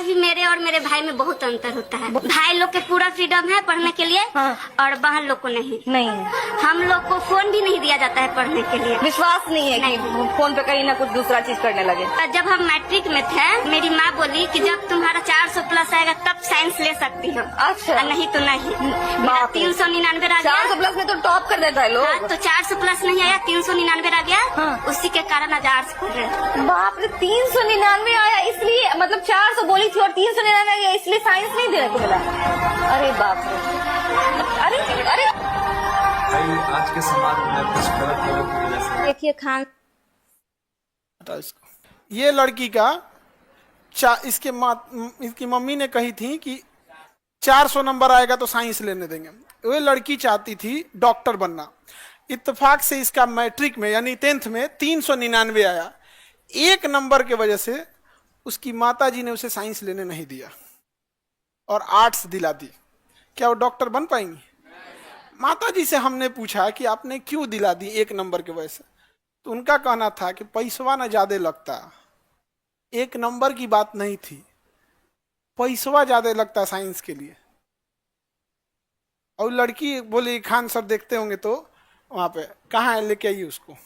आज भी मेरे और मेरे भाई में बहुत अंतर होता है। भाई लोग के पूरा फ्रीडम है पढ़ने के लिए, हाँ। और बहन लोग को नहीं है। हम लोग को फोन भी नहीं दिया जाता है पढ़ने के लिए। विश्वास नहीं है कि नहीं। फोन पे कहीं ना कुछ दूसरा चीज करने लगे। जब हम मैट्रिक में थे, मेरी माँ बोली कि जब तुम्हारा 400 प्लस आएगा तब साइंस ले सकती हो, अच्छा। और नहीं तो नहीं। मेरा बाप रे। 399 आ गया। 400 प्लस में तो टॉप कर देता है लोग। हाँ, तो 400 प्लस नहीं आया, 399 आ गया। हाँ। उसी के कारण आज आर्ट्स पढ़ रहे हैं। बाप रे, 399 आया इसलिए, मतलब 400 बोली थी और 399 आया इसलिए साइंस नहीं देने को मिला। अरे बाप रे, अरे अरे भाई आज के समाज में कुछ गलत लोगों की वजह से देखिए खान, हटा इसको। ये लड़की का इसकी मम्मी ने कही थी कि 400 नंबर आएगा तो साइंस लेने देंगे। वो लड़की चाहती थी डॉक्टर बनना। इत्तेफाक से इसका मैट्रिक में यानी 10th में 399 आया। एक नंबर के वजह से उसकी माताजी ने उसे साइंस लेने नहीं दिया और आर्ट्स दिला दी। क्या वो डॉक्टर बन पाएंगी? माताजी से हमने पूछा कि आपने क्यों दिला दी एक नंबर की वजह से, तो उनका कहना था कि पैसवा ना ज्यादा लगता, एक नंबर की बात नहीं थी, पैसवा ज्यादा लगता साइंस के लिए। और लड़की बोली खान सर देखते होंगे तो वहां पे कहाँ है, लेके आइए उसको।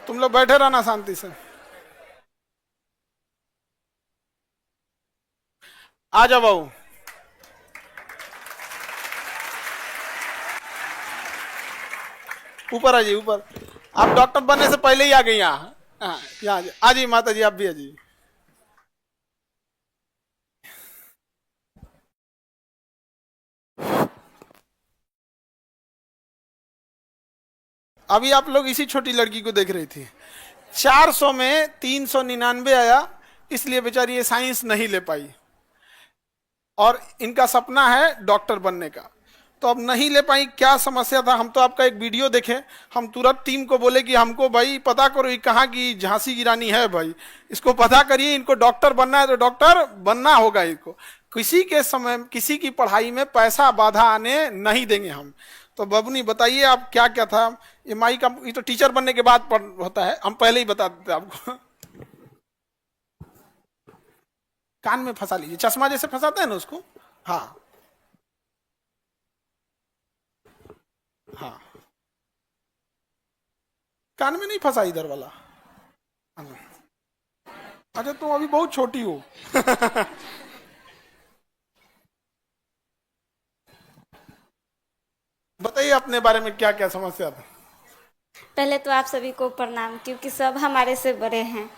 तुम लोग बैठे रहना शांति से। आ जाओ बाबू। ऊपर आ जाइए, ऊपर। आप डॉक्टर बनने से पहले ही आ गई यहाँ। यहाँ आ जाइए माता जी, आप भी आ जाइए। अभी आप लोग इसी छोटी लड़की को देख रही थी। 400 में 399 आया, इसलिए बेचारी ये साइंस नहीं ले पाई और इनका सपना है डॉक्टर बनने का, तो अब नहीं ले पाई। क्या समस्या था? हम तो आपका एक वीडियो देखे, हम तुरंत टीम को बोले कि हमको भाई पता करो ये कहाँ की झांसी की रानी है, भाई इसको पता करिए, इनको डॉक्टर बनना है तो डॉक्टर बनना होगा इनको। किसी के समय किसी की पढ़ाई में पैसा बाधा आने नहीं देंगे हम। तो बबनी बताइए आप क्या क्या था ये माई का? ये तो टीचर बनने के बाद होता है, हम पहले ही बता देते आपको। कान में फंसा लीजिए, चश्मा जैसे फंसाते हैं ना उसको। हाँ हाँ, कान में नहीं फंसा इधर वाला। अच्छा तुम अभी बहुत छोटी हो। बताइए अपने बारे में क्या क्या समस्या था। पहले तो आप सभी को प्रणाम, क्योंकि सब हमारे से बड़े हैं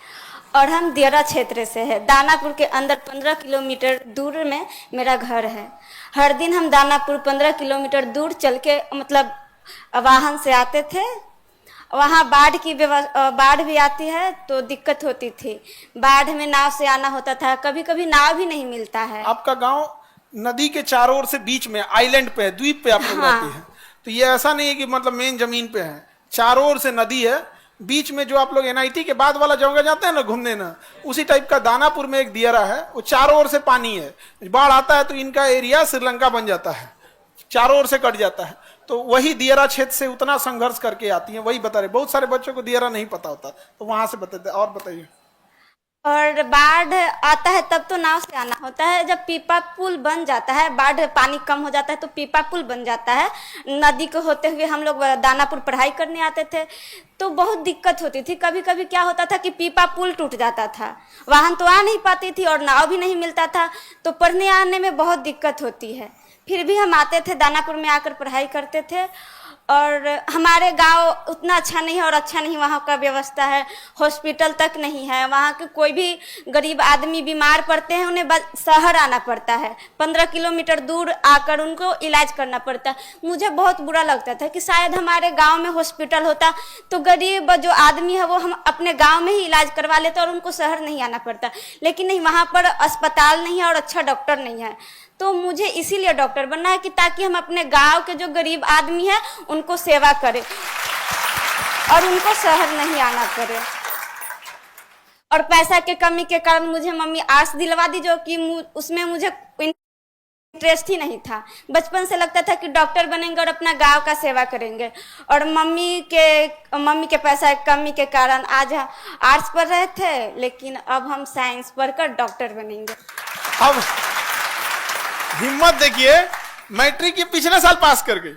और हम दियरा क्षेत्र से है। दानापुर के अंदर 15 किलोमीटर दूर में मेरा घर है। हर दिन हम दानापुर 15 किलोमीटर दूर चल के मतलब वाहन से आते थे। वहाँ बाढ़ भी आती है तो दिक्कत होती थी। बाढ़ में नाव से आना होता था, कभी कभी नाव भी नहीं मिलता है। आपका गांव नदी के चारों ओर से बीच में आइलैंड पे है, द्वीप पे आप लोग रहते हैं, तो ये ऐसा नहीं है कि मतलब मेन जमीन पे है, चारों ओर से नदी है। बीच में जो आप लोग NIT के बाद वाला जगह जाते हैं ना घूमने ना, उसी टाइप का दानापुर में एक दियरा है, वो चारों ओर से पानी है। बाढ़ आता है तो इनका एरिया श्रीलंका बन जाता है, चारों ओर से कट जाता है। तो वही दियरा क्षेत्र से उतना संघर्ष करके आती है, वही बता रहे। बहुत सारे बच्चों को दियरा नहीं पता होता, तो वहां से बताते। और बताइए। और बाढ़ आता है तब तो नाव से आना होता है। जब पीपा पुल बन जाता है, बाढ़ पानी कम हो जाता है तो पीपा पुल बन जाता है। नदी को होते हुए हम लोग दानापुर पढ़ाई करने आते थे तो बहुत दिक्कत होती थी। कभी कभी क्या होता था कि पीपा पुल टूट जाता था, वाहन तो आ नहीं पाती थी और नाव भी नहीं मिलता था, तो पढ़ने आने में बहुत दिक्कत होती है। फिर भी हम आते थे, दानापुर में आकर पढ़ाई करते थे। और हमारे गांव उतना अच्छा नहीं है और अच्छा नहीं वहाँ का व्यवस्था है, हॉस्पिटल तक नहीं है। वहाँ के कोई भी गरीब आदमी बीमार पड़ते हैं उन्हें शहर आना पड़ता है, 15 किलोमीटर दूर आकर उनको इलाज करना पड़ता है। मुझे बहुत बुरा लगता था कि शायद हमारे गांव में हॉस्पिटल होता तो गरीब जो आदमी है वो हम अपने गांव में ही इलाज करवा लेते और उनको शहर नहीं आना पड़ता। लेकिन नहीं, वहाँ पर अस्पताल नहीं है और अच्छा डॉक्टर नहीं है। तो मुझे इसीलिए डॉक्टर बनना है कि ताकि हम अपने गांव के जो गरीब आदमी है उनको सेवा करें और उनको शहर नहीं आना पड़े। और पैसा के कमी के कारण मुझे मम्मी आर्ट्स दिलवा दी, जो कि उसमें मुझे इंटरेस्ट ही नहीं था। बचपन से लगता था कि डॉक्टर बनेंगे और अपना गांव का सेवा करेंगे, और मम्मी के पैसा की कमी के कारण आज आर्ट्स पढ़ रहे थे, लेकिन अब हम साइंस पढ़कर डॉक्टर बनेंगे। अब हिम्मत देखिए, मैट्रिक की पिछले साल पास कर गई,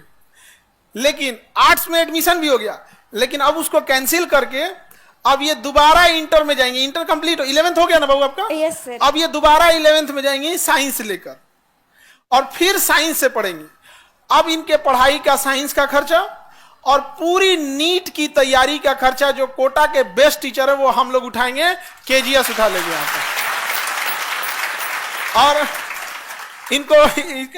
लेकिन आर्ट्स में एडमिशन भी हो गया, लेकिन अब उसको कैंसिल करके अब ये दोबारा इंटर में जाएंगे। इंटर कंप्लीट 11th हो गया ना बाबू आपका? Yes sir. अब ये दोबारा 11th में जाएंगे साइंस लेकर, और फिर साइंस से पढ़ेंगे। अब इनके पढ़ाई का, साइंस का खर्चा और पूरी नीट की तैयारी का खर्चा जो कोटा के बेस्ट टीचर है वो हम लोग उठाएंगे, केजीएस उठा लेंगे यहाँ पर। और इनको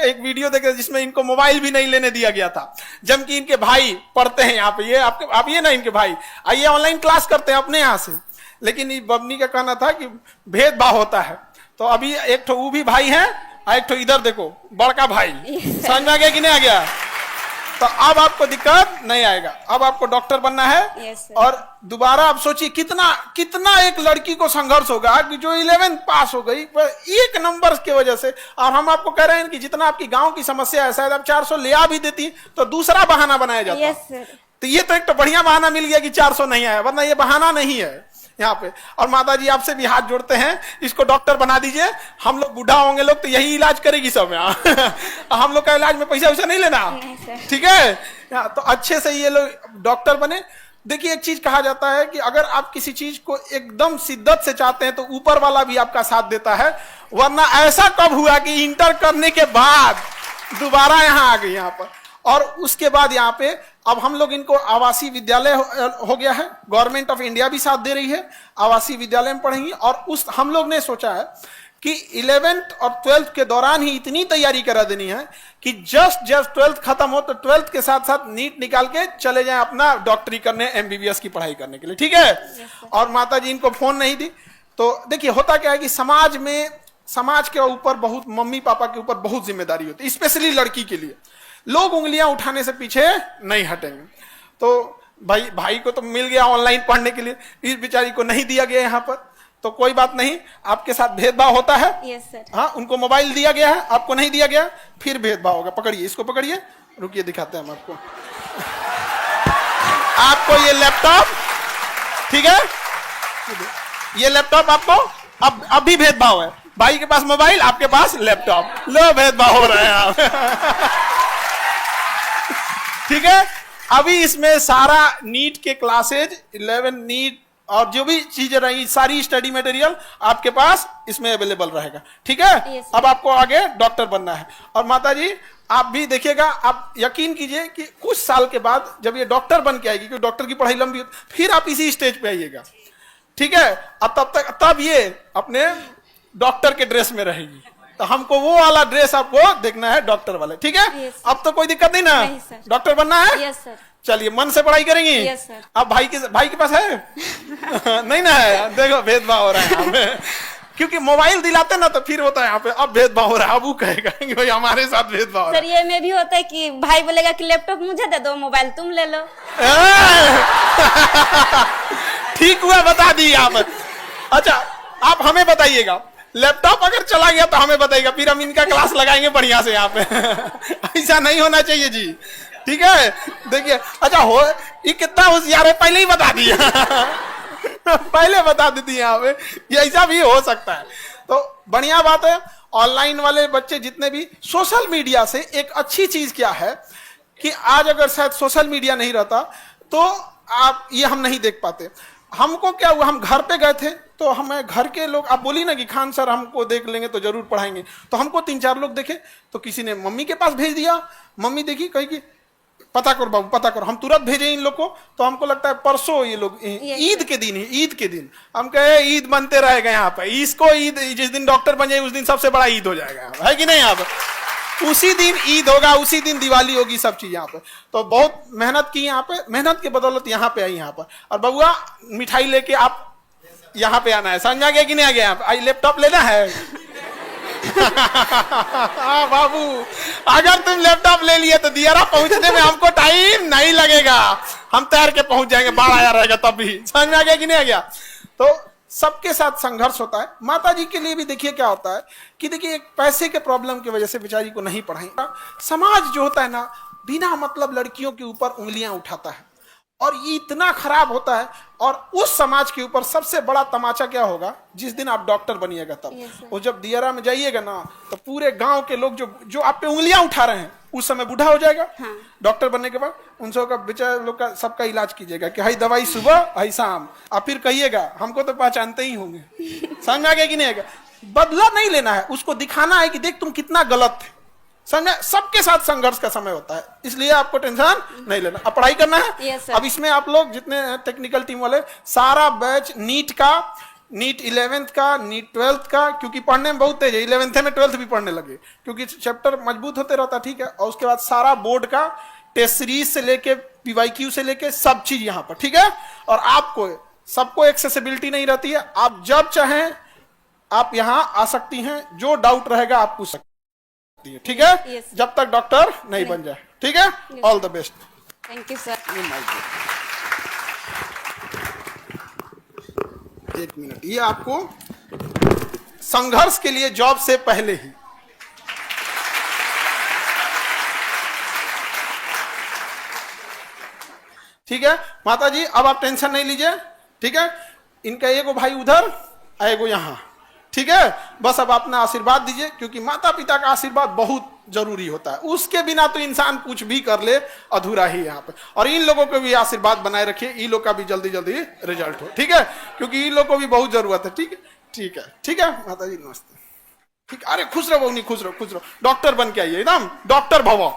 एक वीडियो देखे जिसमें इनको मोबाइल भी नहीं लेने दिया गया था, जबकि इनके भाई पढ़ते हैं यहाँ पे। ये आप ये ना, इनके भाई आइए ऑनलाइन क्लास करते हैं अपने यहाँ से, लेकिन बबनी का कहना था कि भेदभाव होता है। तो अभी एक तो वो भी भाई है, एक तो इधर देखो बड़का भाई। समझ में आ गया कि नहीं आ गया? तो अब आपको दिक्कत नहीं आएगा, अब आपको डॉक्टर बनना है। Yes sir. और दोबारा आप सोचिए कितना एक लड़की को संघर्ष होगा कि जो 11th पास हो गई एक नंबर की वजह से। और हम आपको कह रहे हैं कि जितना आपकी गांव की समस्या है, शायद आप 400 ले आ भी देती तो दूसरा बहाना बनाया जाता। Yes sir. तो ये तो एक तो बढ़िया बहाना मिल गया कि 400 नहीं आया, वरना ये बहाना नहीं है यहाँ पे। और माता जी आपसे भी हाथ जोड़ते हैं, इसको डॉक्टर बना दीजिए। हम लोग बूढ़ा होंगे लोग तो यही इलाज करेगी सब यहाँ। हम लोग का इलाज में पैसा वैसा नहीं लेना, ठीक है? तो अच्छे से ये लोग डॉक्टर बने। देखिए, एक चीज कहा जाता है कि अगर आप किसी चीज को एकदम शिद्दत से चाहते हैं तो ऊपर वाला भी आपका साथ देता है। वरना ऐसा कब हुआ कि इंटर करने के बाद दोबारा यहाँ आ गई यहाँ पर, और उसके बाद यहाँ पे अब हम लोग इनको आवासीय विद्यालय हो गया है, गवर्नमेंट ऑफ इंडिया भी साथ दे रही है, आवासीय विद्यालय में पढ़ेंगी। और उस हम लोग ने सोचा है कि 11th और 12th के दौरान ही इतनी तैयारी करा देनी है कि जस्ट 12th खत्म हो तो 12th के साथ साथ नीट निकाल के चले जाएं अपना डॉक्टरी करने, एमबीबीएस की पढ़ाई करने के लिए, ठीक है? और माता जी इनको फोन नहीं दी। तो देखिए होता क्या है कि समाज के ऊपर बहुत, मम्मी पापा के ऊपर बहुत जिम्मेदारी होती है, स्पेशली लड़की के लिए। लोग उंगलियां उठाने से पीछे नहीं हटेंगे। तो भाई को तो मिल गया ऑनलाइन पढ़ने के लिए, इस बेचारी को नहीं दिया गया यहाँ पर, तो कोई बात नहीं, आपके साथ भेदभाव होता है। Yes sir. हाँ, उनको मोबाइल दिया गया है, आपको नहीं दिया गया, फिर भेदभाव होगा। पकड़िए, इसको पकड़िए, रुकिए दिखाते हैं हम आपको। आपको ये लैपटॉप, ठीक है, ये लैपटॉप आपको अब भी भेदभाव है। भाई के पास मोबाइल, आपके पास लैपटॉप, लो भेदभाव हो रहे हैं आप। ठीक है, अभी इसमें सारा नीट के क्लासेज, 11 नीट और जो भी चीजें रही, सारी स्टडी मटेरियल आपके पास इसमें अवेलेबल रहेगा, ठीक है? yes, अब आपको आगे डॉक्टर बनना है। और माता जी आप भी देखिएगा, आप यकीन कीजिए कि कुछ साल के बाद जब ये डॉक्टर बन के आएगी, क्योंकि डॉक्टर की पढ़ाई लंबी होती, फिर आप इसी स्टेज पे आइएगा, ठीक है? और तब ये अपने डॉक्टर के ड्रेस में रहेगी। तो हमको वो वाला ड्रेस आपको देखना है, डॉक्टर वाले, ठीक है? yes, अब तो कोई दिक्कत नहीं ना? डॉक्टर बनना है? Yes sir. चलिए, मन से पढ़ाई करेंगी? Yes sir. अब भाई के पास है? नहीं ना है? देखो भेदभाव हो रहा है यहाँ पे। क्योंकि मोबाइल दिलाते ना तो फिर होता है यहाँ पे, अब भेदभाव हो रहा है, अब वो कहेगा कि भाई हमारे साथ भेदभाव हो रहा है। सर ये में भी होता है कि भाई बोलेगा कि लैपटॉप मुझे दे दो, मोबाइल तुम ले लो। ठीक हुआ, बता दी आप। अच्छा, आप हमें बताइएगा, लैपटॉप अगर चला गया तो हमें बताइएगा, फिर हम इनका क्लास लगाएंगे बढ़िया से यहाँ पे। ऐसा नहीं होना चाहिए जी, ठीक है? देखिए, अच्छा हो ये कितना होशियार है, पहले ही बता दिया। पहले बता देती यहाँ पे, ये ऐसा भी हो सकता है। तो बढ़िया बात है। ऑनलाइन वाले बच्चे जितने भी, सोशल मीडिया से एक अच्छी चीज क्या है कि आज अगर शायद सोशल मीडिया नहीं रहता तो आप ये हम नहीं देख पाते। हमको क्या हुआ, हम घर पे गए थे तो हमें घर के लोग, आप बोली ना कि खान सर हमको देख लेंगे तो जरूर पढ़ाएंगे, तो हमको 3-4 लोग देखे, तो किसी ने मम्मी के पास भेज दिया, मम्मी देखी, कही कि पता करो बाबू, पता करो। हम तुरंत भेजे इन लोग को, तो हमको लगता है परसों ये लोग ईद के दिन ही, ईद के दिन हम कहे ईद बनते रहेगा यहाँ पे, इसको ईद, जिस दिन डॉक्टर बन जाए उस दिन सबसे बड़ा ईद हो जाएगा, है कि नहीं? यहाँ पे उसी दिन ईद होगा, उसी दिन दिवाली होगी, सब चीज यहाँ पे। तो बहुत मेहनत की यहाँ पे, मेहनत के बदौलत यहाँ पे आई यहाँ पर। और बबुआ मिठाई लेके आप यहाँ पे आना है, समझा गया कि नहीं आ गया? यहाँ पे आई लैपटॉप लेना है। बाबू अगर तुम लैपटॉप ले लिए तो दियारा पहुंचने में हमको टाइम नहीं लगेगा, हम तैर के पहुंच जाएंगे, बाढ़ आया रहेगा तब भी। समझ में आ गया कि नहीं आ गया? तो सबके साथ संघर्ष होता है। माता जी के लिए भी देखिए क्या होता है कि देखिए एक पैसे के प्रॉब्लम की वजह से बेचारी को नहीं पढ़ाई। समाज जो होता है ना, बिना मतलब लड़कियों के ऊपर उंगलियां उठाता है और ये इतना खराब होता है। और उस समाज के ऊपर सबसे बड़ा तमाचा क्या होगा, जिस दिन आप डॉक्टर बनिएगा तब। और जब दियारा में जाइएगा ना, तो पूरे गांव के लोग जो आप पे उंगलियां उठा रहे हैं, उस समय बूढ़ा हो जाएगा। हाँ। डॉक्टर बनने के बाद उन सबका बेचारे लोग का सबका इलाज कीजिएगा कि हाई दवाई सुबह हाई शाम। आप फिर कहिएगा हमको तो पहचानते ही होंगे। समझ में आ गया कि नहीं आएगा? बदला नहीं लेना है, उसको दिखाना है कि देख तुम कितना गलत थे। समझे? सबके साथ संघर्ष का समय होता है, इसलिए आपको टेंशन नहीं लेना। अब पढ़ाई करना है। Yes, अब इसमें आप लोग जितने टेक्निकल टीम वाले, सारा बैच नीट का, नीट 11th का, नीट 12th का, क्योंकि पढ़ने में बहुत तेज है, 11th में 12th भी पढ़ने लगे क्योंकि चैप्टर मजबूत होते रहता। ठीक है। और उसके बाद सारा बोर्ड का टेस्ट सीरीज से लेके PYQ से लेके सब चीज यहाँ पर। ठीक है। और आपको सबको एक्सेसिबिलिटी नहीं रहती है, आप जब चाहें आप यहाँ आ सकती हैं, जो डाउट रहेगा आप पूछ सकते। ठीक है। Yes. जब तक डॉक्टर नहीं बन जाए। ठीक है। All the best. Thank you sir. एक मिनट, ये आपको संघर्ष के लिए जॉब से पहले ही। ठीक है माता जी, अब आप टेंशन नहीं लीजिए। ठीक है। इनका एगो भाई उधर, एगो यहाँ। ठीक है। बस अब अपना आशीर्वाद दीजिए, क्योंकि माता पिता का आशीर्वाद बहुत जरूरी होता है। उसके बिना तो इंसान कुछ भी कर ले अधूरा ही यहाँ पे। और इन लोगों को भी आशीर्वाद बनाए रखिए, इन लोग का भी जल्दी जल्दी रिजल्ट हो। ठीक है। क्योंकि इन लोग को भी बहुत जरूरत है। ठीक है। ठीक है। ठीक है माता जी, नमस्ते। ठीक। अरे खुश रहो, नहीं खुश रहो, खुश रहो। डॉक्टर बन के आइए, एकदम डॉक्टर भव।